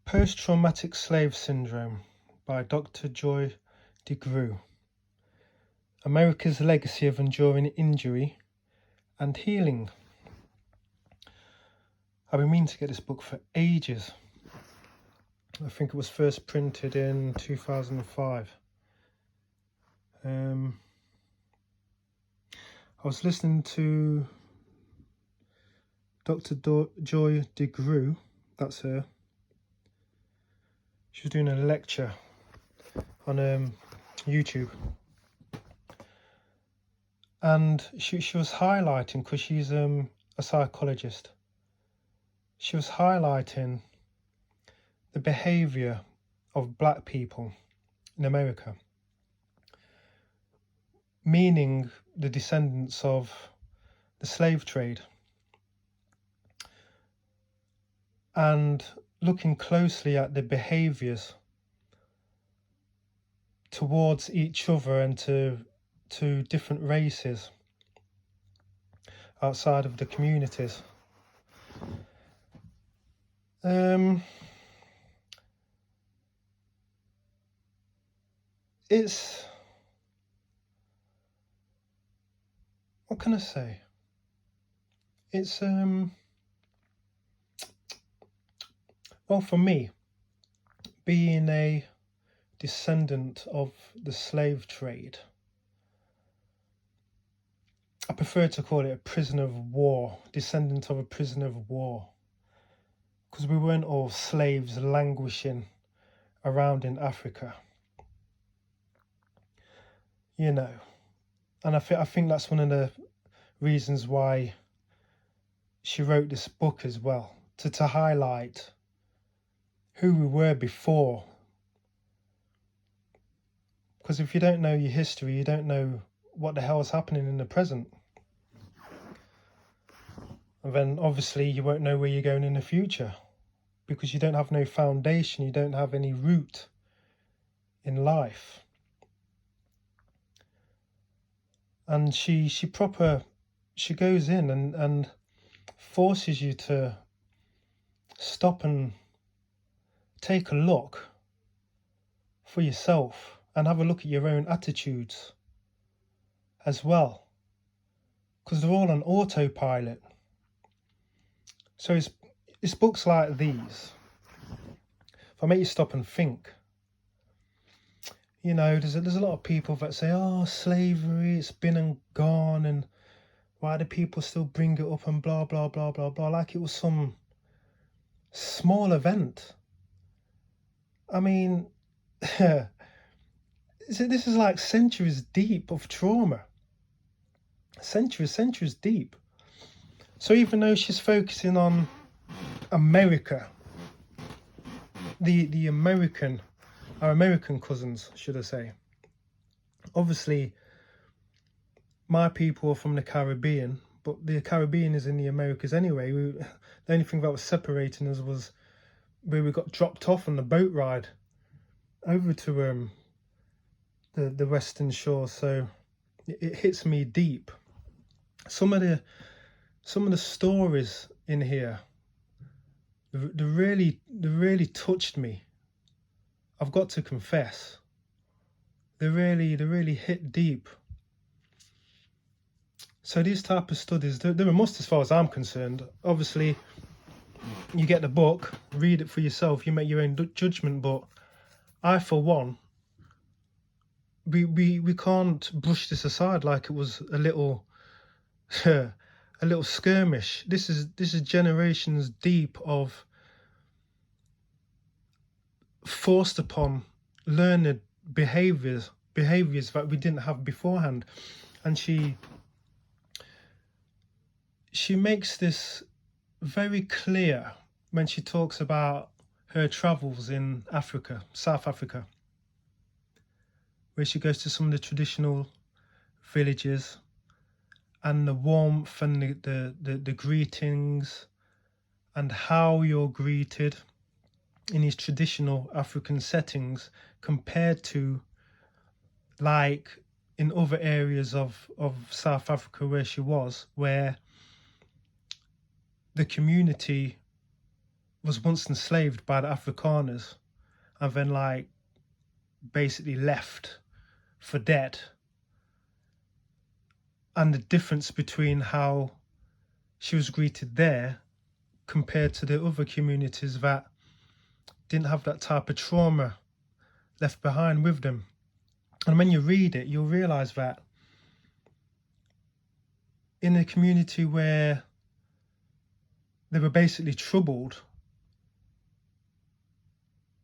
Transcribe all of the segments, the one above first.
Post-Traumatic Slave Syndrome by Dr. DeGruy. America's Legacy of Enduring Injury and Healing. I've been meaning to get this book for ages. I think it was first printed in 2005. I was listening to Dr. Joy DeGruy, that's her. She was doing a lecture on YouTube. And she was highlighting, because she's a psychologist, she was highlighting the behaviour of black people in America, meaning the descendants of the slave trade, and looking closely at the behaviours towards each other and to different races outside of the communities. It's, what can I say? It's well, for me, being a descendant of the slave trade, I prefer to call it a prisoner of war, descendant of a prisoner of war, because we weren't all slaves languishing around in Africa, you know. And I think that's one of the reasons why she wrote this book as well, to highlight who we were before. Because if you don't know your history, you don't know what the hell is happening in the present. And then obviously you won't know where you're going in the future, because you don't have no foundation, you don't have any root in life. And she goes in and forces you to stop and take a look for yourself and have a look at your own attitudes as well, because they're all on autopilot. So it's books like these, if I make you stop and think. You know, there's a lot of people that say, oh, slavery, it's been and gone, and why do people still bring it up and blah, blah, blah, blah, blah, like it was some small event. I mean, this is like centuries deep of trauma. Centuries deep. So even though she's focusing on America, the American, our American cousins, should I say. Obviously, my people are from the Caribbean, but the Caribbean is in the Americas anyway. The only thing that was separating us was where we got dropped off on the boat ride over to the Western Shore. So it hits me deep. Some of the stories in here, they really touched me. I've got to confess, they really hit deep. So these type of studies, they're a must as far as I'm concerned. Obviously, you get the book, read it for yourself, you make your own judgment. But I, for one, we can't brush this aside like it was a little a little skirmish. This is generations deep of forced upon learned behaviors that we didn't have beforehand. And she makes this very clear when she talks about her travels in Africa, South Africa, where she goes to some of the traditional villages, and the warmth and the greetings, and how you're greeted in these traditional African settings compared to like in other areas of South Africa where she was, where the community was once enslaved by the Afrikaners and then like basically left for dead, and the difference between how she was greeted there compared to the other communities that didn't have that type of trauma left behind with them. And when you read it, you'll realise that in a community where they were basically troubled,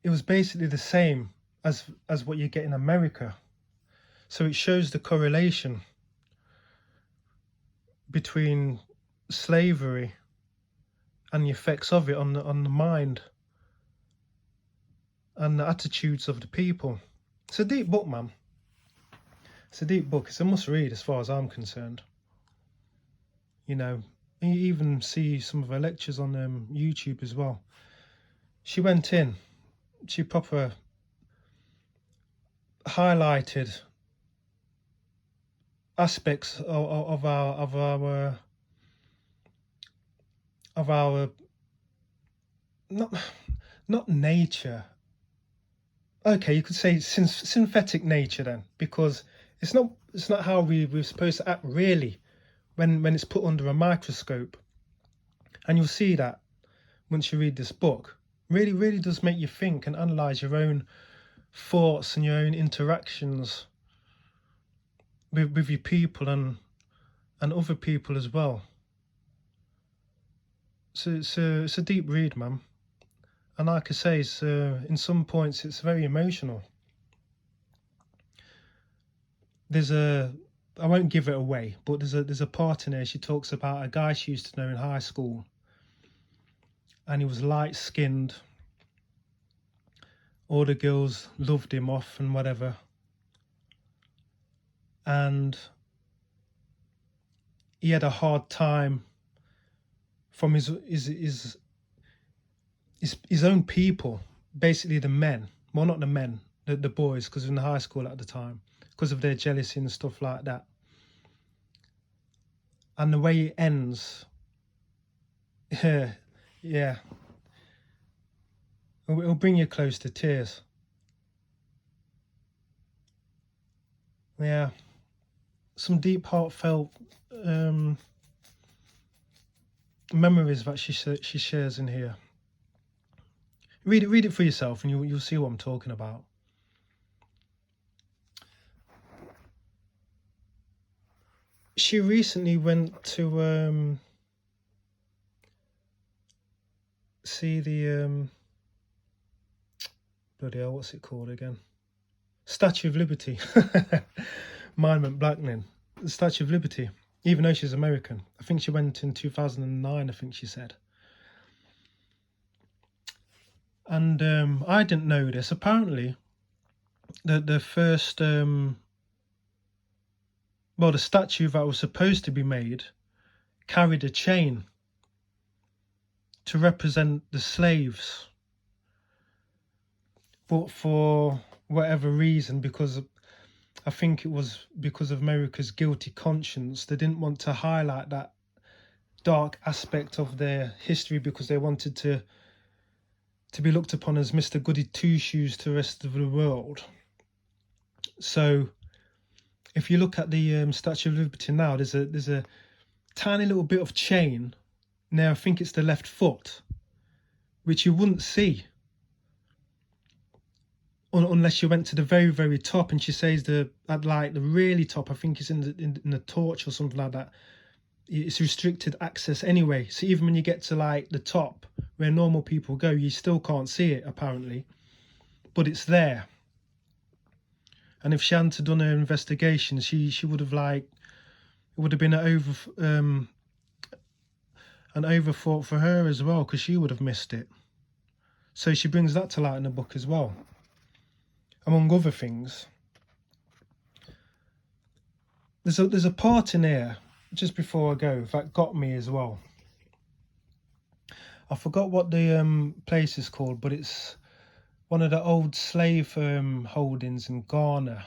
it was basically the same as what you get in America. So it shows the correlation between slavery and the effects of it on the mind and the attitudes of the people. It's a deep book, man. It's a deep book. It's a must read as far as I'm concerned. You know, you even see some of her lectures on YouTube as well. She went in, she proper highlighted aspects of our not nature. Okay, you could say synthetic nature then, because it's not how we're supposed to act really when it's put under a microscope. And you'll see that once you read this book. Really does make you think and analyze your own thoughts and your own interactions with your people and other people as well. So it's a deep read, man. And like I say, it's, in some points it's very emotional. I won't give it away, but there's a part in there. She talks about a guy she used to know in high school, and he was light-skinned. All the girls loved him off and whatever. And he had a hard time from his own people, basically the men. Well, not the men, the boys, because in the high school at the time, because of their jealousy and stuff like that. And the way it ends, yeah, it'll bring you close to tears. Yeah, some deep, heartfelt memories that she shares in here. Read it for yourself, and you'll see what I'm talking about. She recently went to see the bloody hell, what's it called again? Statue of Liberty. Mine went blank. The Statue of Liberty, even though she's American. I think she went in 2009, I think she said. And I didn't know this. Apparently, the first, the statue that was supposed to be made carried a chain to represent the slaves. But for whatever reason, because I think it was because of America's guilty conscience, they didn't want to highlight that dark aspect of their history, because they wanted to be looked upon as Mr. Goody Two-Shoes to the rest of the world. So if you look at the Statue of Liberty now, there's a tiny little bit of chain. Now I think it's the left foot, which you wouldn't see unless you went to the very, very top. And she says at like the really top, I think it's in the torch or something like that, it's restricted access anyway. So even when you get to like the top where normal people go, you still can't see it apparently, but it's there. And if she hadn't done her investigation, she would have it would have been an overthought for her as well, because she would have missed it. So she brings that to light in the book as well, among other things. There's a part in here just before I go that got me as well. I forgot what the place is called, but it's one of the old slave holdings in Ghana,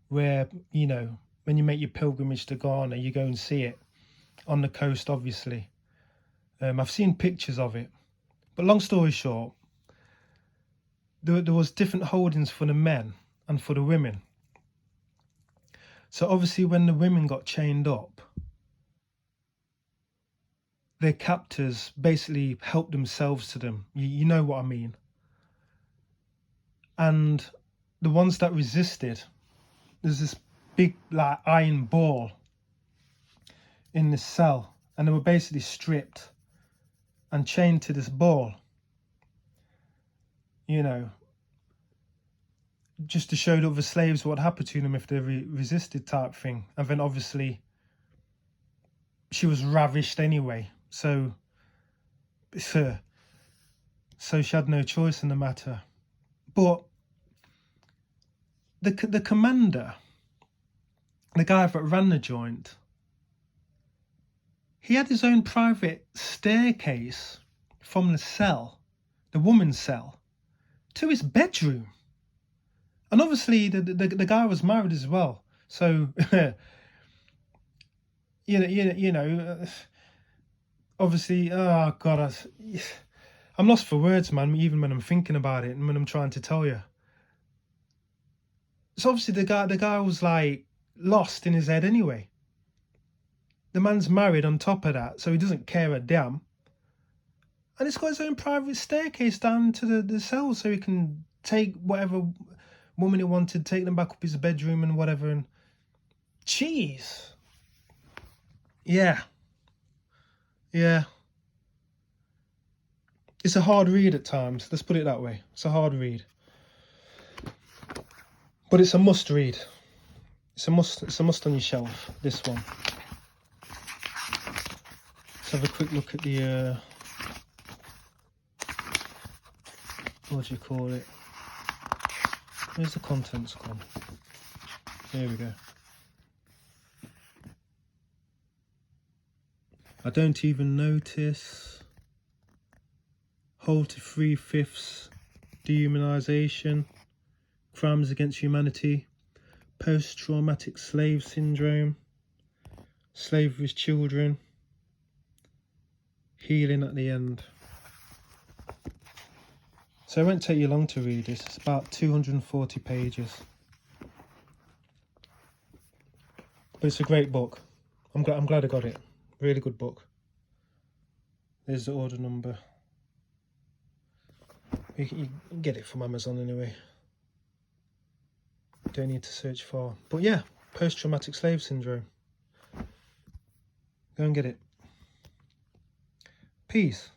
where, you know, when you make your pilgrimage to Ghana, you go and see it on the coast, obviously. I've seen pictures of it, But long story short, there was different holdings for the men and for the women. So obviously when the women got chained up, their captors basically helped themselves to them. You know what I mean? And the ones that resisted, there's this big like iron ball in this cell, and they were basically stripped and chained to this ball, you know, just to show the other slaves what happened to them if they resisted, type thing. And then obviously she was ravished anyway, so she had no choice in the matter. But the commander, the guy that ran the joint, he had his own private staircase from the cell, the woman's cell, to his bedroom. And obviously the guy was married as well. So, you know, obviously, oh God, I'm lost for words, man, even when I'm thinking about it and when I'm trying to tell you. So obviously the guy was like lost in his head anyway. The man's married on top of that, so he doesn't care a damn. And he's got his own private staircase down to the cell, so he can take whatever woman he wanted, take them back up his bedroom and whatever. And jeez. Yeah. It's a hard read at times. Let's put it that way. It's a hard read. But it's a must read. It's a must on your shelf, this one. Let's have a quick look at the what do you call it? Where's the contents gone? There we go. I don't even notice. Whole to 3/5 dehumanization, crimes against humanity, post-traumatic slave syndrome, slavery's children, healing at the end. So it won't take you long to read this. It's about 240 pages. But it's a great book. I'm glad I got it. Really good book. There's the order number. You can get it from Amazon anyway. Don't need to search far. But yeah, post-traumatic slave syndrome. Go and get it. Peace.